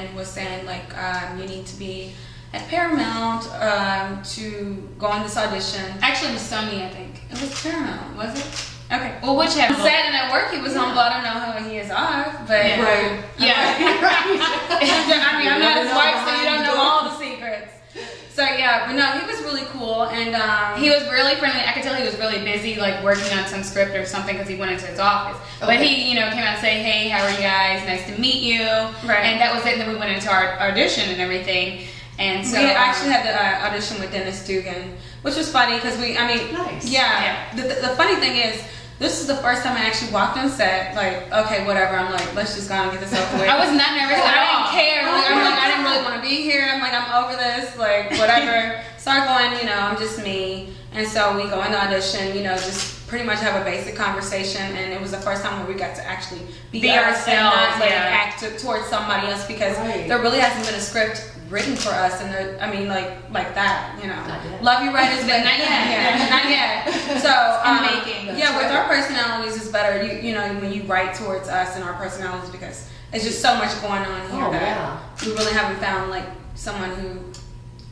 and was saying like you need to be at Paramount to go on this audition. Actually, it was Sony, I think. It was Paramount, was it? Okay. Well, whichever. I'm sad and at work he was on, but I don't know how he is off. But Right. Yeah. I mean, I'm not his wife, so you don't know all the secrets. So yeah, but no, he was really cool, and he was really friendly. I could tell he was really busy, like working on some script or something, because he went into his office. Okay. But he, came out and say, "Hey, how are you guys? Nice to meet you." Right. And that was it. And then we went into our audition and everything. And so we actually had the audition with Dennis Dugan, which was funny because Nice. yeah. The funny thing is, this is the first time I actually walked on set. Like, okay, whatever. I'm like, let's just go and get this over with. I was not nervous at all. I didn't care. Like, I'm like, I didn't really want to be here. I'm like, I'm over this. Like, whatever. Start going. I'm just me. And so we go into audition. Just pretty much have a basic conversation. And it was the first time where we got to actually be us and not like act towards somebody else, because there really hasn't been a script written for us, and like that, love you writers, but not yet. Yeah, not yet. So with our personalities, it's better when you write towards us and our personalities, because it's just so much going on here that we really haven't found like someone who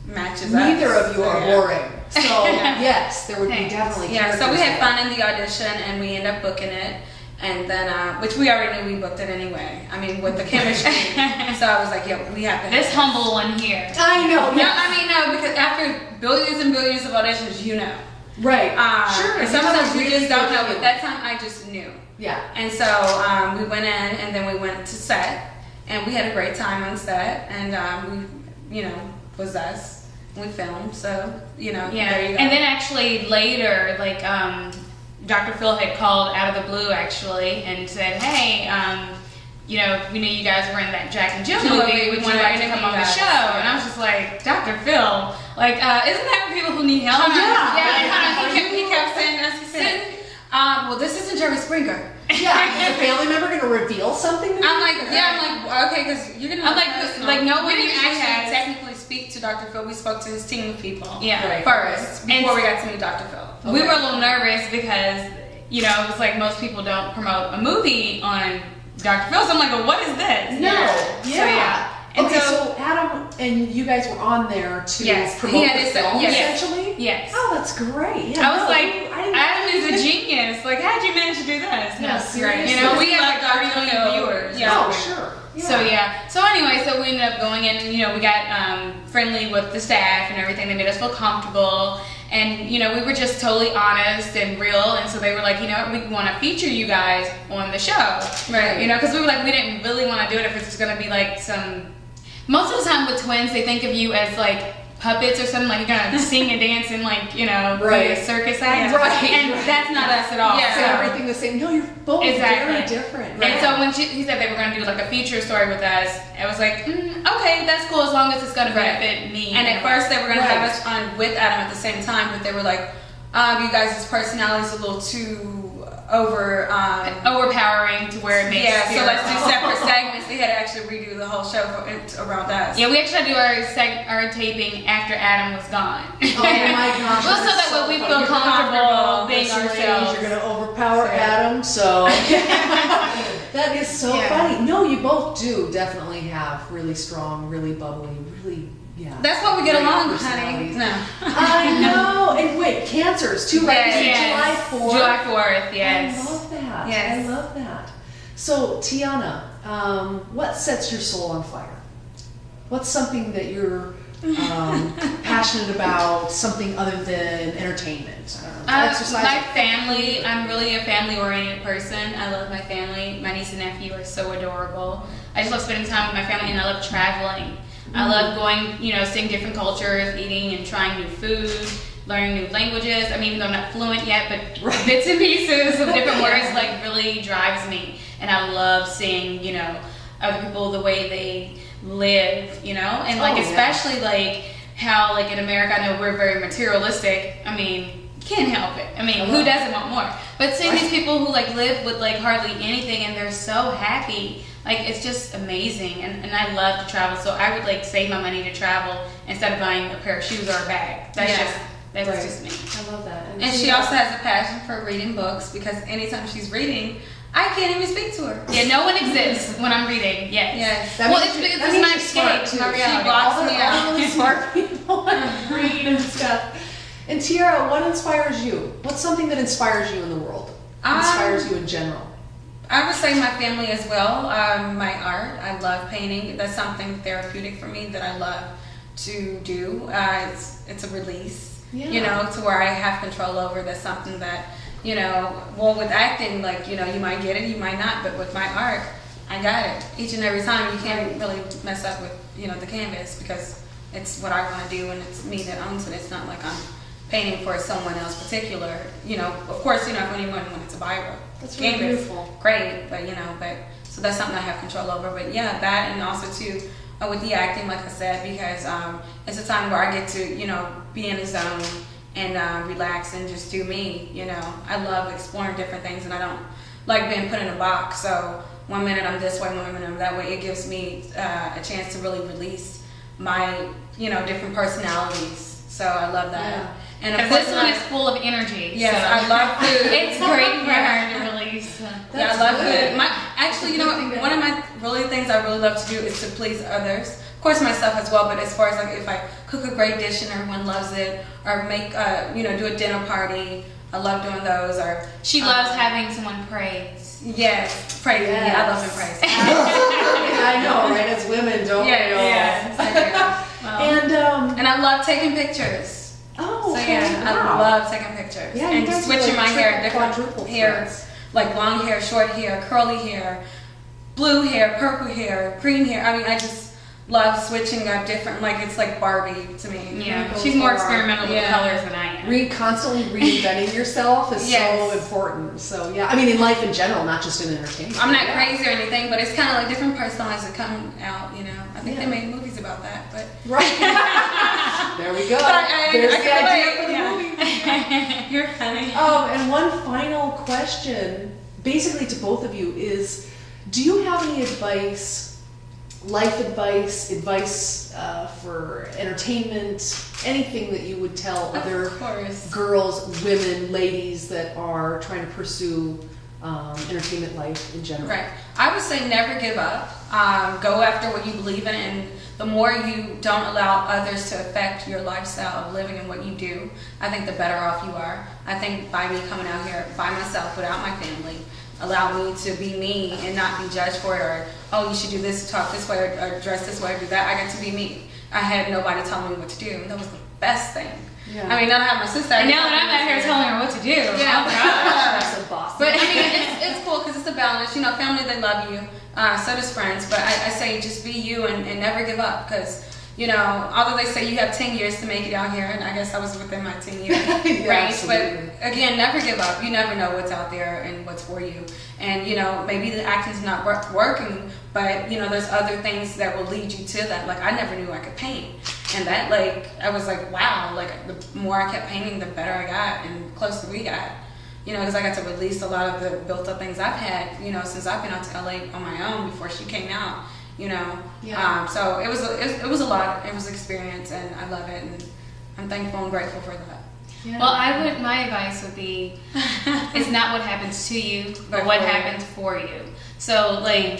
matches us. Neither of you are boring, so yes, there would be definitely so we had fun in the audition, and we ended up booking it. And then, which we already knew we booked it anyway. I mean, with the chemistry. So I was like, yeah, we have to. This humble one here. I know. No, because after billions and billions of auditions, Right. Sure. And sometimes we just don't know, but that time I just knew. Yeah. And so we went in, and then we went to set, and we had a great time on set, and we, was us. We filmed, so, there you go. And then actually later, like, Dr. Phil had called out of the blue actually and said, "Hey, we knew you guys were in that Jack and Jill movie. We wanted you to come on the show." And I was just like, "Dr. Phil, like, isn't that for people who need help?" He kept saying, as he said, well, this isn't Jerry Springer. Yeah, is a family member gonna reveal something to me? I'm like, okay, because you're gonna. I'm like, no, we didn't actually technically speak to Dr. Phil. We spoke to his team of people. First, before we got to meet Dr. Phil. Okay. We were a little nervous because it was like most people don't promote a movie on Dr. Phil. So I'm like, well, what is this? No. Yeah. And so Adam and you guys were on there to promote the film, essentially? Yes. Oh, that's great. Yeah, I was like, Adam is a genius. Like, how'd you manage to do this? Yeah, seriously. We have like 30 million viewers. Yeah. Oh, sure. Yeah. So anyway, so we ended up going in, we got friendly with the staff and everything. They made us feel comfortable. And, we were just totally honest and real. And so they were like, we want to feature you guys on the show. Right. Because we were like, we didn't really want to do it if it's just going to be like most of the time with twins, they think of you as like puppets or something, like you're gonna sing and dance and like be a circus act, and that's not us at all. Yeah, so everything the same. No, you're both very different. And so when he said they were gonna do like a feature story with us, I was like, okay, that's cool as long as it's gonna benefit me. And at first they were gonna have us on with Adam at the same time, but they were like, you guys' personality's a little too overpowering to where it makes so let's do separate segments. They had to actually redo the whole show around us. Yeah, we actually do our taping after Adam was gone. Oh my gosh. Well, so that way we feel comfortable being ourselves. You're gonna overpower Adam, so that is so funny. No, you both do definitely have really strong, really bubbly, really that's why we get along, honey. No. I know. And wait, cancers too, right? July 4th. July 4th, yes. I love that. Yes. I love that. So, Tiana, what sets your soul on fire? What's something that you're passionate about, something other than entertainment? Exercise. My family. I'm really a family-oriented person. I love my family. My niece and nephew are so adorable. I just love spending time with my family, and I love traveling. I love going, seeing different cultures, eating and trying new food, learning new languages. I mean, even though I'm not fluent yet, but bits and pieces of different words like really drives me. And I love seeing, other people, the way they live, and like especially like how like in America, I know we're very materialistic. I mean, can't help it. I mean, who doesn't want more? But seeing these people who like live with like hardly anything and they're so happy. Like, it's just amazing, and I love to travel, so I would, like, save my money to travel instead of buying a pair of shoes or a bag. That's just me. I love that. And she also has a passion for reading books, because anytime she's reading, I can't even speak to her. Yeah, no one exists when I'm reading. Yes. Yes. Well, it's my smart escape too. my reality. She blocks me All out. the smart people like read and stuff. And Tiara, what inspires you? What's something that inspires you in the world? Inspires you in general? I would say my family as well. My art. I love painting. That's something therapeutic for me that I love to do. It's a release, you know, to where I have control over. That's something that, you know, well, with acting, like, you know, you might get it, you might not, but with my art, I got it. Each and every time, you can't really mess up with, you know, the canvas, because it's what I want to do and it's me that owns it. It's not like I'm painting for someone else particular, you know. Of course, you know, if anyone when it's a biro, That's really canvas, beautiful. great, but you know, so that's something I have control over. But yeah, that, and also too with the acting, like I said, because it's a time where I get to, you know, be in the zone and relax and just do me. You know, I love exploring different things, and I don't like being put in a box. So one minute I'm this way, one minute I'm that way. It gives me a chance to really release my, you know, different personalities. So I love that. Yeah. And Because this one is full of energy. Yes, so. I love food. It's great for her to release. Yeah, I love food. Actually, you know what? One of my things I really love to do is to please others. Of course, myself as well. But as far as like if I cook a great dish and everyone loves it, or make you know, do a dinner party, I love doing those. Or She loves having someone praise. yes, praise. Yes. Yeah, I love being praised. I know, right? As women, don't we? Yes, I do. And I love taking pictures. Oh, So okay. yeah, Wow. I love taking pictures. Yeah, you and guys switching do, my like, hair, triple, different quadruple hair, threads. like long hair, short hair, curly hair, blue hair, purple hair, green hair. I mean, I just love switching up different, like it's like Barbie to me. Yeah, Go she's more for it. experimental with Yeah. colors than I am. Constantly reinventing yourself is so Yes. important. So yeah, I mean in life in general, not just in entertainment. I'm not Yeah. crazy or anything, but it's kind of like different personalities that come out, you know. I think Yeah. they made movies about that, but Right. There we go. But There's I the can idea relate, for the yeah. movie. You're funny. And one final question, basically to both of you, is: do you have any advice, life advice for entertainment, anything that you would tell other Of course. girls, women, ladies that are trying to pursue entertainment life in general? Right. I would say never give up. Go after what you believe in, and the more you don't allow others to affect your lifestyle of living and what you do, I think the better off you are. I think by me coming out here by myself without my family, allow me to be me and not be judged for it, or, oh, you should do this, talk this way, or dress this way, or do that. I got to be me. I had nobody telling me what to do, and that was the best thing. Yeah. I mean, now that I have my sister. And now that I'm out here telling her what to do. Yeah. Oh gosh. She's so bossy. But I mean, it's cool because it's a balance. You know, family, they love you. So does friends. But I say just be you and never give up, because, you know, although they say you have 10 years to make it out here, and I guess I was within my 10-year Yeah, range. absolutely. But again, never give up. You never know what's out there and what's for you. And, you know, maybe the acting's not working, but, you know, there's other things that will lead you to that. Like, I never knew I could paint. And that, like, I was like, wow, like, the more I kept painting, the better I got and closer we got. You know, because I got to release a lot of the built up things I've had, you know, since I've been out to LA on my own before she came out, you know. Yeah. So it was a lot. It was experience, and I love it, and I'm thankful and grateful for that. Yeah. Well, my advice would be, it's not what happens to you, but what happens for you. So like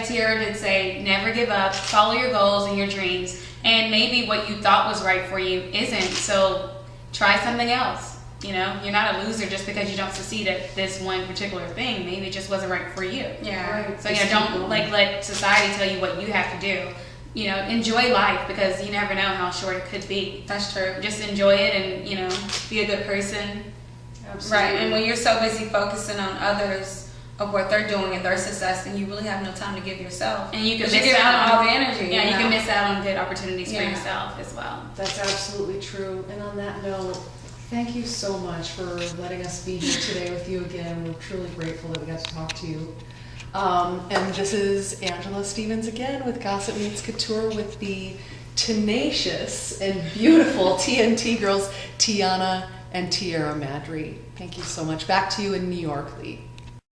Tiara did say, never give up, follow your goals and your dreams, and maybe what you thought was right for you isn't, so try something else. You know, you're not a loser just because you don't succeed at this one particular thing. Maybe it just wasn't right for you. Yeah. Right. So don't let society tell you what you have to do. You know, enjoy life, because you never know how short it could be. That's true. Just enjoy it and, you know, be a good person. Absolutely. Right. And when you're so busy focusing on others of what they're doing and their success, then you really have no time to give yourself. And you can But you're miss giving out all on the energy. Yeah, you know? can miss out on good opportunities for Yeah. yourself as well. That's absolutely true. And on that note, thank you so much for letting us be here today with you again. We're truly grateful that we got to talk to you. And this is Angela Stevens again with Gossip Meets Couture with the tenacious and beautiful TNT girls, Tiana and Tiara Madry. Thank you so much. Back to you in New York, Lee.